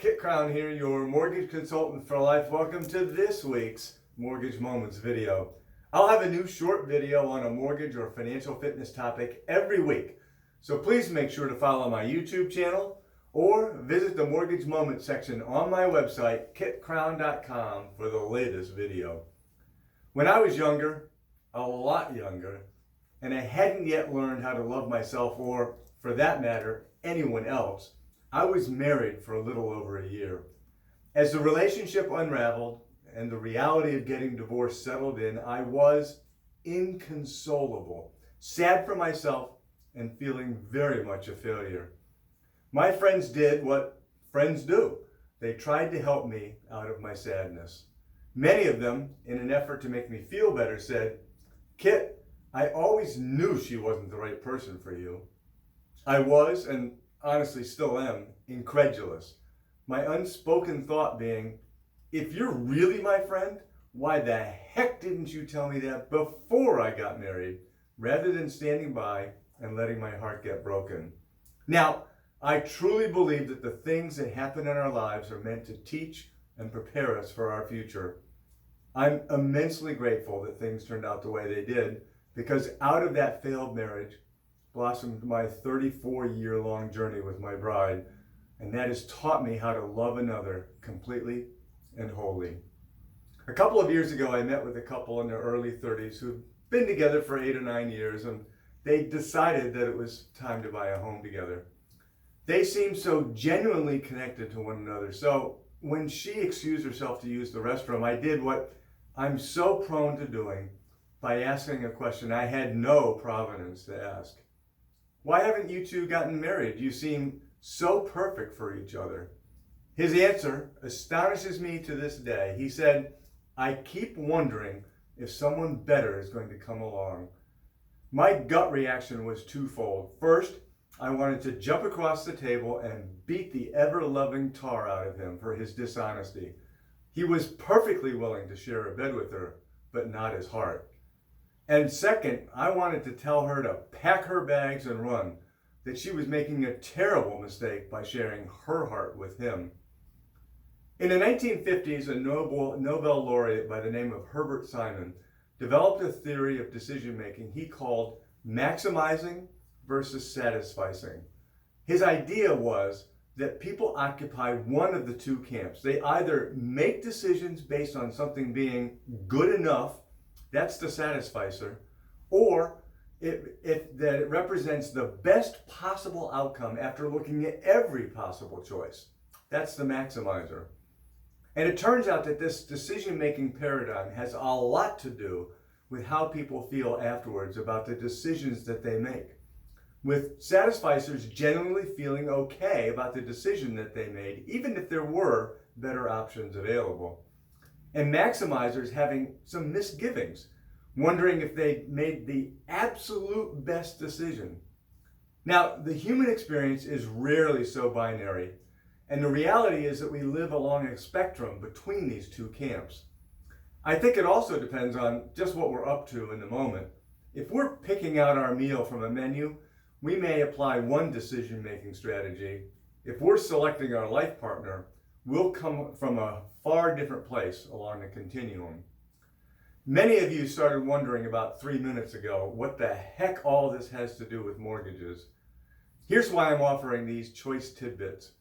Kit Crowne here, your mortgage consultant for life. Welcome to this week's Mortgage Moments video. I'll have a new short video on a mortgage or financial fitness topic every week. So please make sure to follow my YouTube channel or visit the Mortgage Moments section on my website, kitcrowne.com, for the latest video. When I was younger, a lot younger, and I hadn't yet learned how to love myself or, for that matter, anyone else, I was married for a little over a year. As the relationship unraveled and the reality of getting divorced settled in, I was inconsolable, sad for myself and feeling very much a failure. My friends did what friends do. They tried to help me out of my sadness. Many of them, in an effort to make me feel better, said, "Kit, I always knew she wasn't the right person for you." I was, and honestly still am, incredulous. My unspoken thought being, if you're really my friend, why the heck didn't you tell me that before I got married, rather than standing by and letting my heart get broken? Now, I truly believe that the things that happen in our lives are meant to teach and prepare us for our future. I'm immensely grateful that things turned out the way they did, because out of that failed marriage blossomed my 34-year-long journey with my bride, and that has taught me how to love another completely and wholly. A couple of years ago, I met with a couple in their early 30s who'd been together for 8 or 9 years, and they decided that it was time to buy a home together. They seemed so genuinely connected to one another, so when she excused herself to use the restroom, I did what I'm so prone to doing by asking a question I had no provenance to ask. "Why haven't you two gotten married? You seem so perfect for each other." His answer astonishes me to this day. He said, "I keep wondering if someone better is going to come along." My gut reaction was twofold. First, I wanted to jump across the table and beat the ever-loving tar out of him for his dishonesty. He was perfectly willing to share a bed with her, but not his heart. And second, I wanted to tell her to pack her bags and run, that she was making a terrible mistake by sharing her heart with him. In the 1950s, a Nobel laureate by the name of Herbert Simon developed a theory of decision-making he called maximizing versus satisficing. His idea was that people occupy one of the two camps. They either make decisions based on something being good enough, that's the satisficer, or that it represents the best possible outcome after looking at every possible choice. That's the maximizer. And it turns out that this decision-making paradigm has a lot to do with how people feel afterwards about the decisions that they make. With satisficers generally feeling okay about the decision that they made, even if there were better options available. And maximizers having some misgivings, wondering if they made the absolute best decision. Now, the human experience is rarely so binary, and the reality is that we live along a spectrum between these two camps. I think it also depends on just what we're up to in the moment. If we're picking out our meal from a menu, we may apply one decision-making strategy. If we're selecting our life partner, we'll come from a far different place along the continuum. Many of you started wondering about 3 minutes ago what the heck all this has to do with mortgages. Here's why I'm offering these choice tidbits.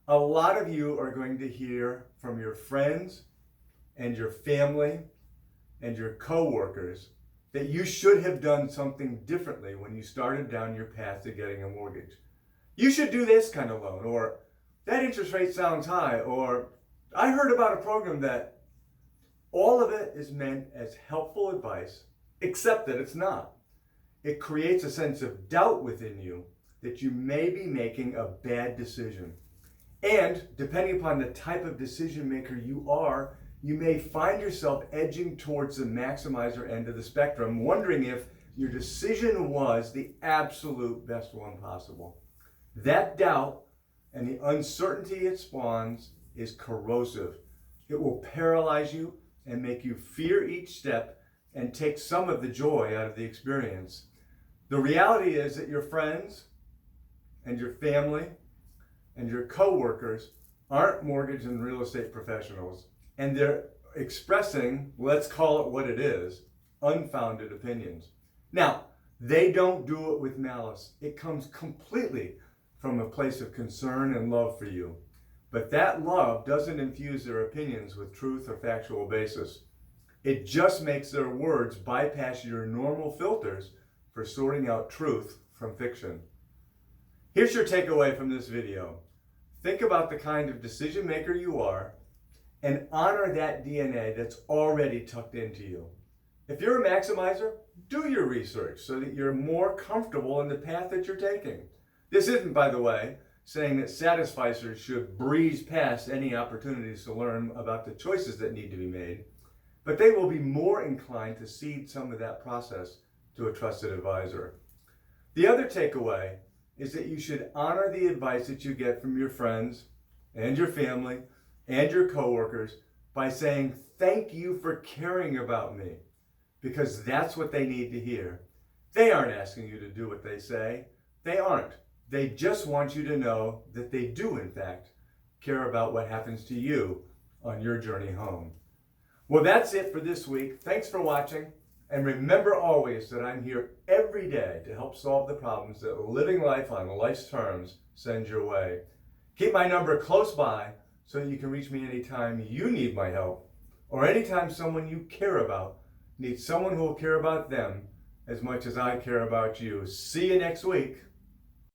A lot of you are going to hear from your friends and your family and your coworkers that you should have done something differently when you started down your path to getting a mortgage. You should do this kind of loan, or that interest rate sounds high, or I heard about a program that... All of it is meant as helpful advice, except that it's not. It creates a sense of doubt within you that you may be making a bad decision. And depending upon the type of decision maker you are, you may find yourself edging towards the maximizer end of the spectrum, wondering if your decision was the absolute best one possible. That doubt and the uncertainty it spawns is corrosive. It will paralyze you and make you fear each step and take some of the joy out of the experience. The reality is that your friends and your family and your coworkers aren't mortgage and real estate professionals, and they're expressing, let's call it what it is, unfounded opinions. Now, they don't do it with malice. It comes completely from a place of concern and love for you. But that love doesn't infuse their opinions with truth or factual basis. It just makes their words bypass your normal filters for sorting out truth from fiction. Here's your takeaway from this video. Think about the kind of decision maker you are and honor that DNA that's already tucked into you. If you're a maximizer, do your research so that you're more comfortable in the path that you're taking. This isn't, by the way, saying that satisficers should breeze past any opportunities to learn about the choices that need to be made, but they will be more inclined to cede some of that process to a trusted advisor. The other takeaway is that you should honor the advice that you get from your friends and your family and your coworkers by saying, thank you for caring about me, because that's what they need to hear. They aren't asking you to do what they say. They aren't. They just want you to know that they do, in fact, care about what happens to you on your journey home. Well, that's it for this week. Thanks for watching. And remember always that I'm here every day to help solve the problems that living life on life's terms sends your way. Keep my number close by so that you can reach me anytime you need my help, or anytime someone you care about needs someone who will care about them as much as I care about you. See you next week.